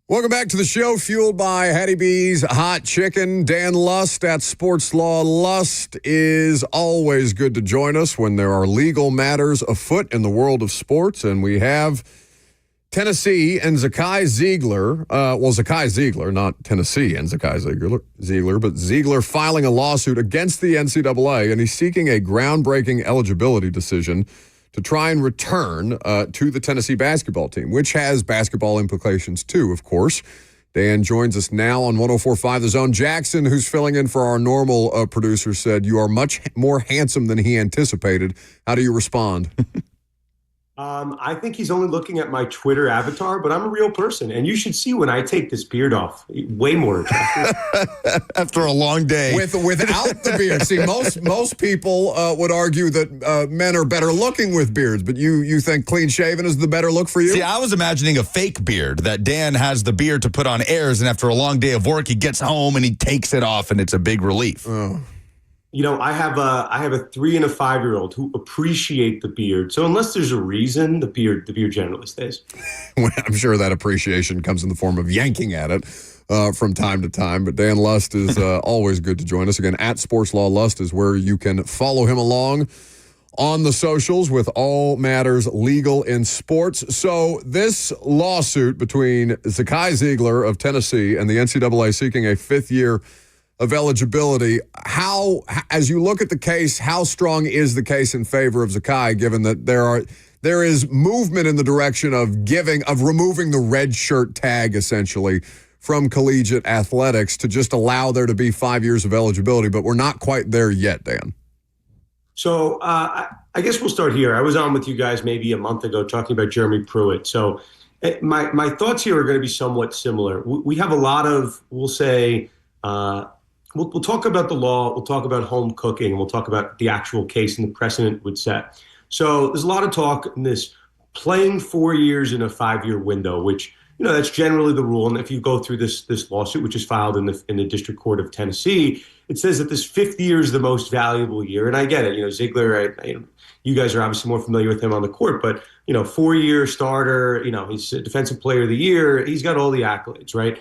Welcome back to the show, fueled by Hattie B's Hot Chicken. Dan Lust at Sports Law Lust is always good to join us when there are legal matters afoot in the world of sports. And we have Tennessee and Zakai Ziegler. Zakai Ziegler, not Tennessee and Zakai Ziegler, but Ziegler filing a lawsuit against the NCAA, and he's seeking a groundbreaking eligibility decision to try and return to the Tennessee basketball team, which has basketball implications too, of course. Dan joins us now on 104.5 The Zone. Jackson, who's filling in for our normal producer, said, "You are much more handsome than he anticipated." How do you respond? I think he's only looking at my Twitter avatar, but I'm a real person. And you should see when I take this beard off. Way more attractive. After a long day. Without the beard. See, most people would argue that men are better looking with beards, but you think clean shaven is the better look for you? See, I was imagining a fake beard, that Dan has the beard to put on airs, and after a long day of work, he gets home and he takes it off, and it's a big relief. Oh. You know, I have a 3 and a 5-year-old who appreciate the beard. So unless there's a reason, the beard generally stays. I'm sure that appreciation comes in the form of yanking at it from time to time. But Dan Lust is always good to join us. Again, at Sports Law Lust is where you can follow him along on the socials with all matters legal in sports. So this lawsuit between Zakai Ziegler of Tennessee and the NCAA seeking a 5th year of eligibility, as you look at the case, how strong is the case in favor of Zakai, given that there is movement in the direction of removing the red shirt tag, essentially, from collegiate athletics to just allow there to be 5 years of eligibility, but we're not quite there yet, Dan. So I guess we'll start here. I was on with you guys maybe a month ago talking about Jeremy Pruitt. So my thoughts here are going to be somewhat similar. We have a lot of, we'll say, We'll talk about the law, we'll talk about home cooking, and we'll talk about the actual case and the precedent would set. So there's a lot of talk in this playing 4 years in a 5-year window, which, that's generally the rule. And if you go through this lawsuit, which is filed in the District Court of Tennessee, it says that this 5th year is the most valuable year. And I get it. Ziegler, you guys are obviously more familiar with him on the court, but, 4-year starter, he's a defensive player of the year. He's got all the accolades, right?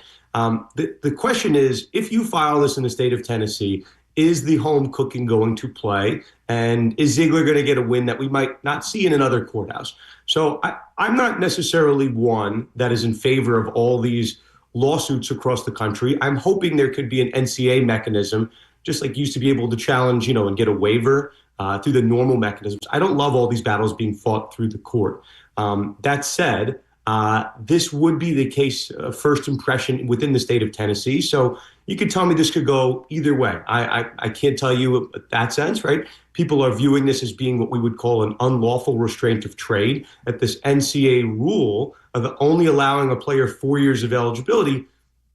The question is, if you file this in the state of Tennessee, is the home cooking going to play? And is Ziegler going to get a win that we might not see in another courthouse? So I'm not necessarily one that is in favor of all these lawsuits across the country. I'm hoping there could be an NCAA mechanism, just like you used to be able to challenge, and get a waiver through the normal mechanisms. I don't love all these battles being fought through the court. That said, this would be the case first impression within the state of Tennessee. So you could tell me this could go either way. I can't tell you that sense, right? People are viewing this as being what we would call an unlawful restraint of trade, that this NCAA rule of only allowing a player 4 years of eligibility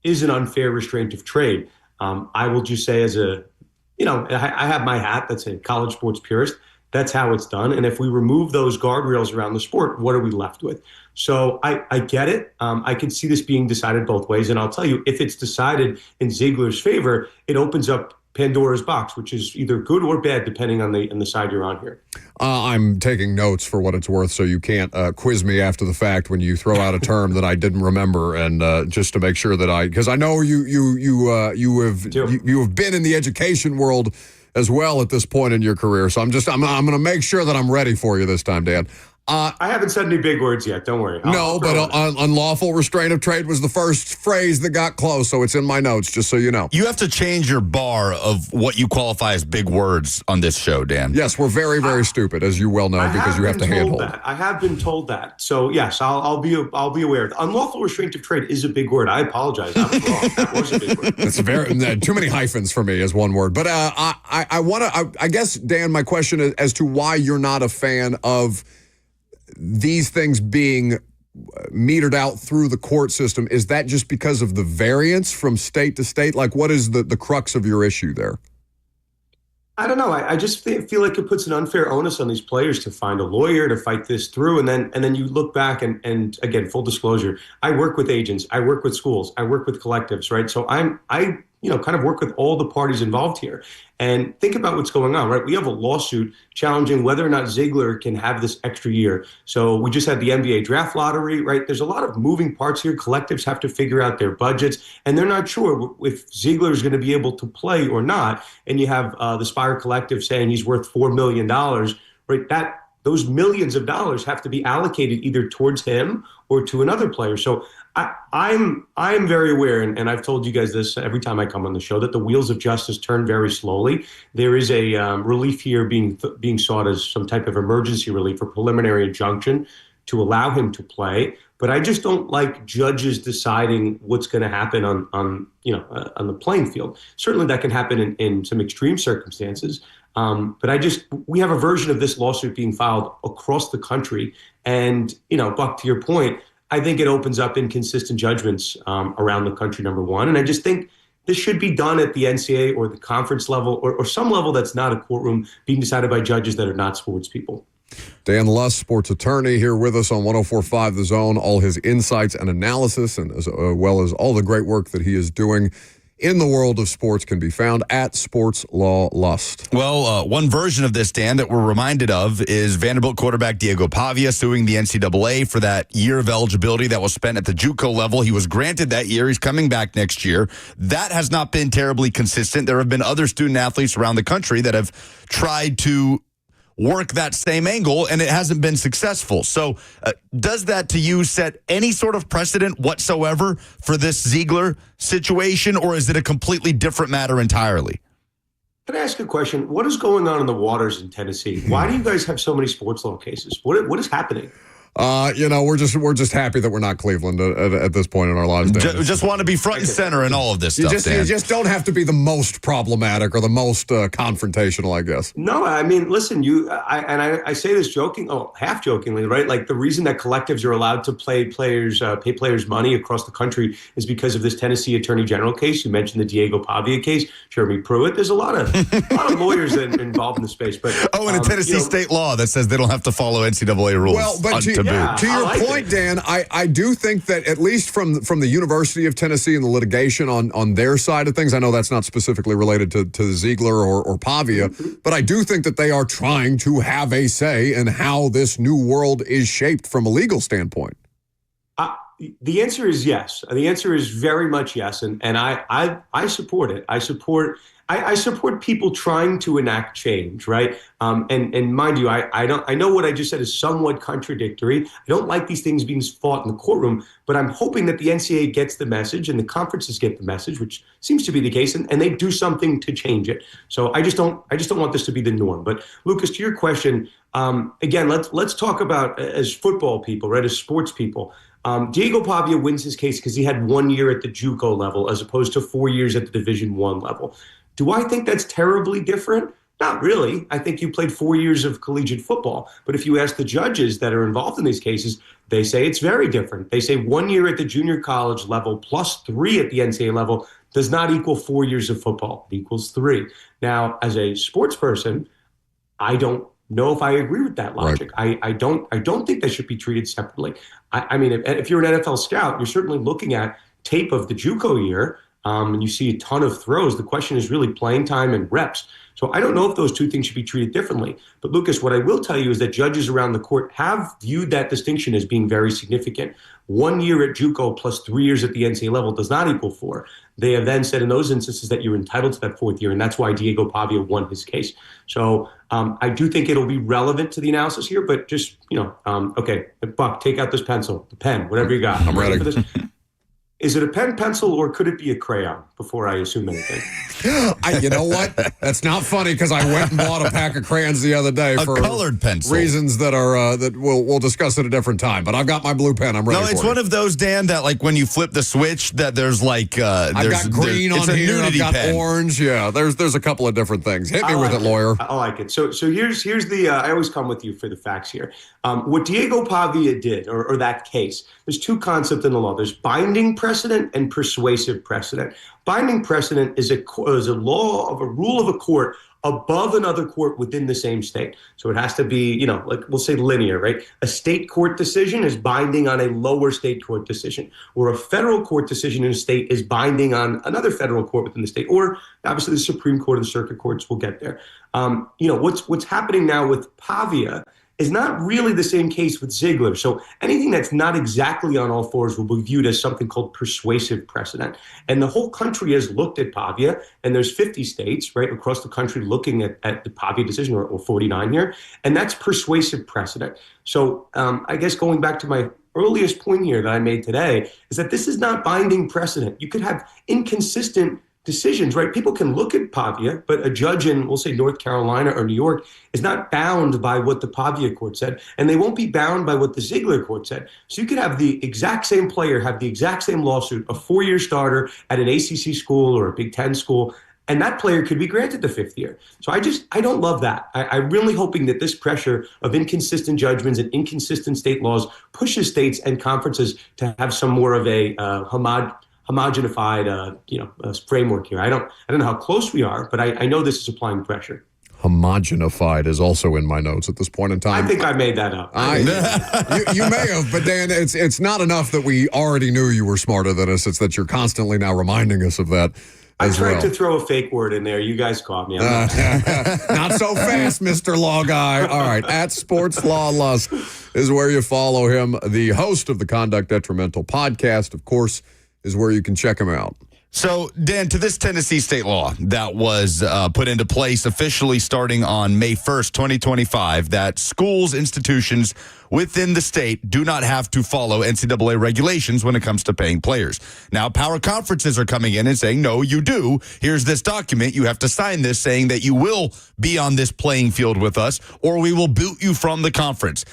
is an unfair restraint of trade. I will just say I have my hat that's a college sports purist. That's how it's done. And if we remove those guardrails around the sport, what are we left with? So I get it. I can see this being decided both ways. And I'll tell you, if it's decided in Ziegler's favor, it opens up Pandora's box, which is either good or bad, depending on the side you're on here. I'm taking notes for what it's worth, so you can't quiz me after the fact when you throw out a term that I didn't remember, and just to make sure that because I know you have been in the education world as well at this point in your career. So I'm going to make sure that I'm ready for you this time, Dan. I haven't said any big words yet. Don't worry. Unlawful restraint of trade was the first phrase that got close, so it's in my notes, just so you know. You have to change your bar of what you qualify as big words on this show, Dan. Yes, we're very, very stupid, as you well know, because you have to handhold. I have been told that. So yes, I'll be aware. Unlawful restraint of trade is a big word. I apologize. I was wrong. That was a big word. It's too many hyphens for me as one word. But I guess, Dan, my question is as to why you're not a fan of these things being metered out through the court system. Is that just because of the variance from state to state? Like, what is the crux of your issue there? I don't know. I just feel like it puts an unfair onus on these players to find a lawyer to fight this through. And then you look back and again, full disclosure, I work with agents, I work with schools, I work with collectives, right? So I kind of work with all the parties involved here. And think about what's going on, right? We have a lawsuit challenging whether or not Ziegler can have this extra year. So we just had the NBA draft lottery, right? There's a lot of moving parts here. Collectives have to figure out their budgets, and they're not sure if Ziegler is going to be able to play or not. And you have the Spire Collective saying he's worth $4 million, right? Those millions of dollars have to be allocated either towards him or to another player. So I'm very aware, and I've told you guys this every time I come on the show, that the wheels of justice turn very slowly. There is a relief here being sought as some type of emergency relief or preliminary injunction to allow him to play. But I just don't like judges deciding what's going to happen on the playing field. Certainly that can happen in some extreme circumstances. But we have a version of this lawsuit being filed across the country. And, Buck, to your point, I think it opens up inconsistent judgments around the country, number one. And I just think this should be done at the NCAA or the conference level or some level that's not a courtroom, being decided by judges that are not sports people. Dan Lust, sports attorney, here with us on 104.5 The Zone. All his insights and analysis, and as well as all the great work that he is doing in the world of sports, can be found at Sports Law Lust. Well, one version of this, Dan, that we're reminded of is Vanderbilt quarterback Diego Pavia suing the NCAA for that year of eligibility that was spent at the JUCO level. He was granted that year. He's coming back next year. That has not been terribly consistent. There have been other student athletes around the country that have tried to work that same angle, and it hasn't been successful. So does that, to you, set any sort of precedent whatsoever for this Ziegler situation, or is it a completely different matter entirely? Can I ask a question? What is going on in the waters in Tennessee? Why do you guys have so many sports law cases? What is happening? We're just happy that we're not Cleveland at this point in our lives. Just want to be front and center in all of this stuff, Dan. You just don't have to be the most problematic or the most confrontational, I guess. No, I mean, listen, I say this half jokingly, right? Like, the reason that collectives are allowed to pay players money across the country is because of this Tennessee Attorney General case. You mentioned the Diego Pavia case, Jeremy Pruitt. There's a lot of lawyers that are involved in the space. But and a Tennessee state law that says they don't have to follow NCAA rules. Well, but to your point, Dan, I do think that at least from the University of Tennessee and the litigation on their side of things, I know that's not specifically related to Ziegler or Pavia, but I do think that they are trying to have a say in how this new world is shaped from a legal standpoint. The answer is yes. The answer is very much yes, and I support it. I support people trying to enact change, right? And mind you, I know what I just said is somewhat contradictory. I don't like these things being fought in the courtroom, but I'm hoping that the NCAA gets the message and the conferences get the message, which seems to be the case, and they do something to change it. So I just don't want this to be the norm. But Lucas, to your question, again, let's talk about, as football people, right, as sports people. Diego Pavia wins his case because he had 1 year at the JUCO level as opposed to 4 years at the Division I level. Do I think that's terribly different? Not really. I think you played 4 years of collegiate football. But if you ask the judges that are involved in these cases, they say it's very different. They say 1 year at the junior college level plus 3 at the NCAA level does not equal 4 years of football. It equals 3. Now, as a sports person, I don't know if I agree with that logic. Right. I don't think they should be treated separately. I mean, if you're an NFL scout, you're certainly looking at tape of the JUCO year, and you see a ton of throws. The question is really playing time and reps. So I don't know if those two things should be treated differently. But Lucas, what I will tell you is that judges around the court have viewed that distinction as being very significant. 1 year at JUCO plus 3 years at the NCAA level does not equal 4. They have then said in those instances that you're entitled to that 4th year, and that's why Diego Pavia won his case. So I do think it'll be relevant to the analysis here, but just, okay, Buck, take out this pencil, the pen, whatever you got. I'm ready for this. Is it a pen, pencil, or could it be a crayon before I assume anything? You know what? That's not funny because I went and bought a pack of crayons the other day for colored pencil reasons that are that we'll discuss at a different time. But I've got my blue pen. I'm ready. No, it's one of those, Dan, that like when you flip the switch, that there's like I've got green on here. I've got orange. Yeah, there's a couple of different things. Hit me with it, lawyer. I like it. So here's the. I always come with you for the facts here. What Diego Pavia did, or that case, there's two concepts in the law. There's binding precedent and persuasive precedent. Binding precedent is a law of a rule of a court above another court within the same state. So it has to be, like we'll say linear, right? A state court decision is binding on a lower state court decision, or a federal court decision in a state is binding on another federal court within the state, or obviously the Supreme Court or the circuit courts will get there. What's happening now with Pavia is not really the same case with Ziegler. So anything that's not exactly on all fours will be viewed as something called persuasive precedent. And the whole country has looked at Pavia, and there's 50 states right across the country looking at the Pavia decision, or 49 here, and that's persuasive precedent. So I guess going back to my earliest point here that I made today is that this is not binding precedent. You could have inconsistent decisions, right? People can look at Pavia, but a judge in, we'll say, North Carolina or New York is not bound by what the Pavia court said, and they won't be bound by what the Ziegler court said. So you could have the exact same player have the exact same lawsuit, a 4-year starter at an ACC school or a Big Ten school, and that player could be granted the 5th year. So I don't love that. I'm really hoping that this pressure of inconsistent judgments and inconsistent state laws pushes states and conferences to have some more of a homogenified, framework here. I don't know how close we are, but I know this is applying pressure. Homogenified is also in my notes at this point in time. I think I made that up. You may have, but Dan, it's not enough that we already knew you were smarter than us. It's that you're constantly now reminding us of that. I tried to throw a fake word in there. You guys caught me. Not so fast, Mr. Law Guy. All right, at Sports Law Lust is where you follow him. The host of the Conduct Detrimental podcast, of course, is where you can check him out. So, Dan, to this Tennessee state law that was put into place officially starting on May 1st, 2025, that schools, institutions within the state do not have to follow NCAA regulations when it comes to paying players. Now, power conferences are coming in and saying, no, you do. Here's this document. You have to sign this saying that you will be on this playing field with us, or we will boot you from the conference.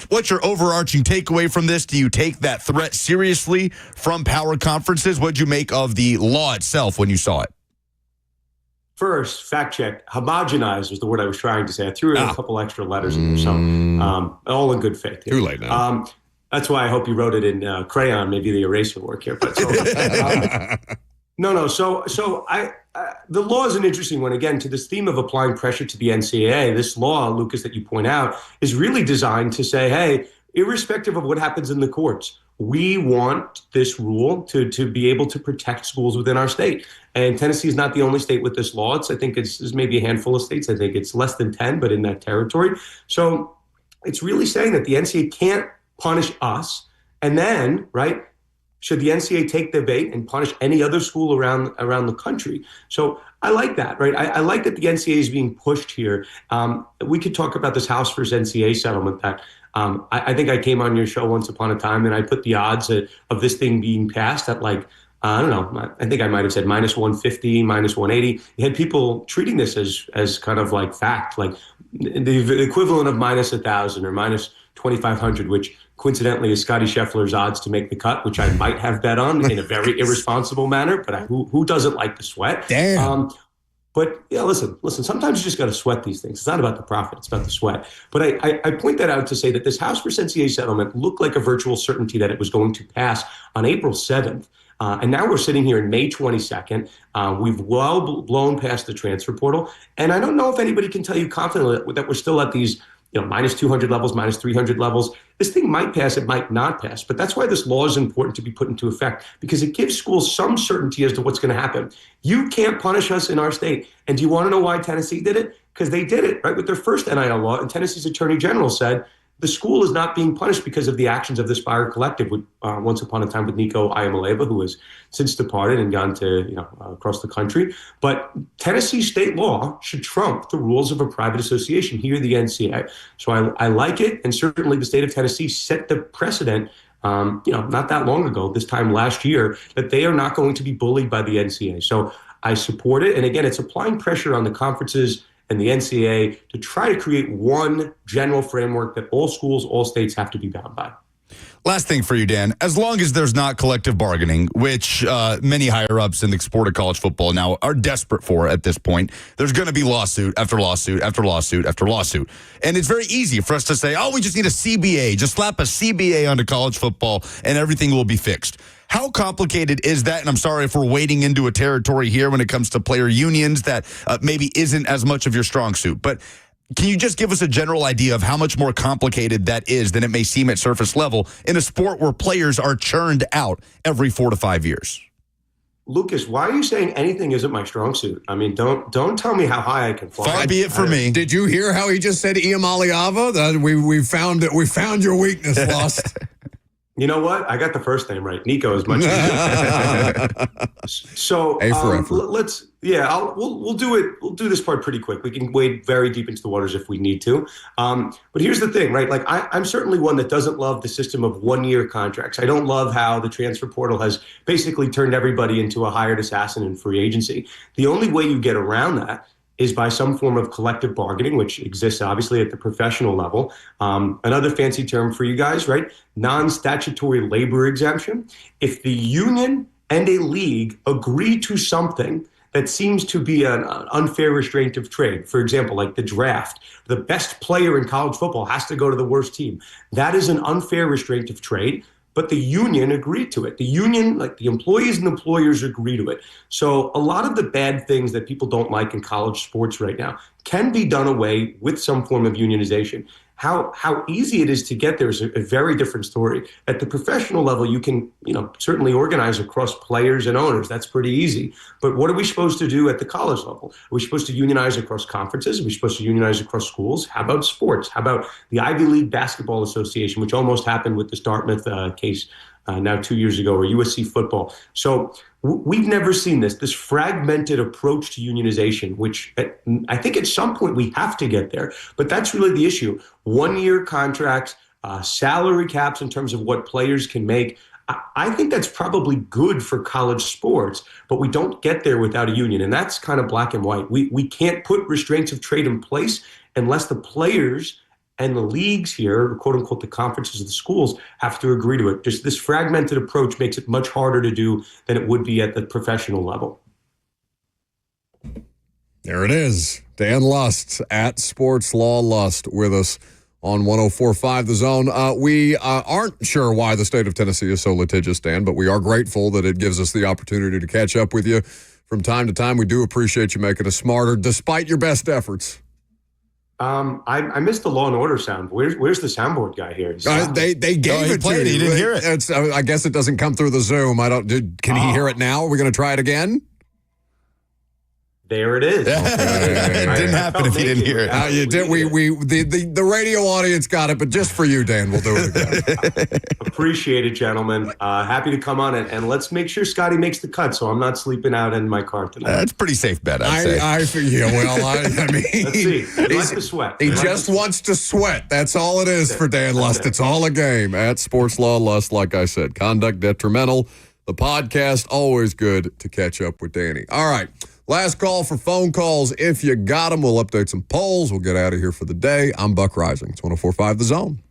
What's your overarching takeaway from this? Do you take that threat seriously from power conferences? What'd you make of the law itself when you saw it? First, fact check. Homogenize was the word I was trying to say. I threw in a couple extra letters in there, so all in good faith. Too late now. That's why I hope you wrote it in crayon, maybe the eraser work here. But so, no. So the law is an interesting one. Again, to this theme of applying pressure to the NCAA, this law, Lucas, that you point out, is really designed to say, hey, irrespective of what happens in the courts, we want this rule to be able to protect schools within our state. And Tennessee is not the only state with this law. I think it's maybe a handful of states. I think it's less than 10, but in that territory. So it's really saying that the NCAA can't punish us. And then, right, should the NCAA take the bait and punish any other school around the country? So I like that, right? I like that the NCAA is being pushed here. We could talk about this House versus NCAA settlement that I think I came on your show once upon a time and I put the odds of this thing being passed at like, I don't know, I think I might have said minus 150, minus 180. You had people treating this as kind of like fact, like the equivalent of minus 1,000 or minus 2,500, which coincidentally is Scotty Scheffler's odds to make the cut, which I might have bet on in a very irresponsible manner, but who doesn't like the sweat? Damn. But yeah, listen, sometimes you just got to sweat these things. It's not about the profit, it's about the sweat. But I point that out to say that this House versus NCAA settlement looked like a virtual certainty that it was going to pass on April 7th. And now we're sitting here in May 22nd. We've well blown past the transfer portal. And I don't know if anybody can tell you confidently that we're still at these minus 200 levels, minus 300 levels. This thing might pass, it might not pass. But that's why this law is important to be put into effect, because it gives schools some certainty as to what's going to happen. You can't punish us in our state. And do you want to know why Tennessee did it? Because they did it, right, with their first NIL law. And Tennessee's attorney general said, the school is not being punished because of the actions of this Fire Collective, once upon a time with Nico Iamaleva, who has since departed and gone to across the country. But Tennessee state law should trump the rules of a private association, here the NCAA. So I like it, and certainly the state of Tennessee set the precedent, not that long ago, this time last year, that they are not going to be bullied by the NCAA. So I support it, and again, it's applying pressure on the conferences and the NCAA to try to create one general framework that all schools, all states have to be bound by. Last thing for you, Dan. As long as there's not collective bargaining, which many higher-ups in the sport of college football now are desperate for at this point, there's going to be lawsuit after lawsuit after lawsuit after lawsuit. And it's very easy for us to say, oh, we just need a CBA. Just slap a CBA onto college football and everything will be fixed. How complicated is that? And I'm sorry if we're wading into a territory here when it comes to player unions that maybe isn't as much of your strong suit. But can you just give us a general idea of how much more complicated that is than it may seem at surface level in a sport where players are churned out every 4 to 5 years? Lucas, why are you saying anything isn't my strong suit? I mean, don't tell me how high I can fly. Far be it for me. Did you hear how he just said Iamaliava? That we found it. We found your weakness, Lost. You know what? I got the first name right. Nico is much easier. So A for effort. We'll do it. We'll do this part pretty quick. We can wade very deep into the waters if we need to. But here's the thing, right? Like I'm certainly one that doesn't love the system of 1-year contracts. I don't love how the transfer portal has basically turned everybody into a hired assassin in free agency. The only way you get around that is by some form of collective bargaining, which exists obviously at the professional level. Another fancy term for you guys, right? Non-statutory labor exemption. If the union and a league agree to something that seems to be an unfair restraint of trade, for example, like the draft, the best player in college football has to go to the worst team. That is an unfair restraint of trade. But the union agreed to it. The union, like the employees and employers, agree to it. So a lot of the bad things that people don't like in college sports right now can be done away with some form of unionization. How easy it is to get there is a very different story. At the professional level, you can, certainly organize across players and owners. That's pretty easy. But what are we supposed to do at the college level? Are we supposed to unionize across conferences? Are we supposed to unionize across schools? How about sports? How about the Ivy League Basketball Association, which almost happened with the Dartmouth case now 2 years ago, or USC football? So we've never seen this fragmented approach to unionization, which I think at some point we have to get there. But that's really the issue. 1-year contracts, salary caps in terms of what players can make. I think that's probably good for college sports, but we don't get there without a union. And that's kind of black and white. We can't put restraints of trade in place unless the players and the leagues here, quote unquote, the conferences of the schools, have to agree to it. Just this fragmented approach makes it much harder to do than it would be at the professional level. There it is. Dan Lust at Sports Law Lust with us on 104.5 The Zone. We aren't sure why the state of Tennessee is so litigious, Dan, but we are grateful that it gives us the opportunity to catch up with you from time to time. We do appreciate you making us smarter despite your best efforts. I missed the Law and Order sound. Where's the soundboard guy here? They gave it to you. You didn't hear it. I guess it doesn't come through the Zoom. Can he hear it now? Are we going to try it again? There it is. It didn't happen if you didn't hear it. You did. The radio audience got it, but just for you, Dan, we'll do it again. Appreciate it, gentlemen. Happy to come on it, and let's make sure Scotty makes the cut, so I'm not sleeping out in my car tonight. That's a pretty safe bet, I'd say. I mean, let's see. He likes to sweat. He just wants to sweat. That's all it is for Dan Lust. It's all a game at Sports Law Lust. Like I said, conduct detrimental. The podcast always good to catch up with Danny. All right. Last call for phone calls. If you got them, we'll update some polls. We'll get out of here for the day. I'm Buck Reising. It's 104.5 The Zone.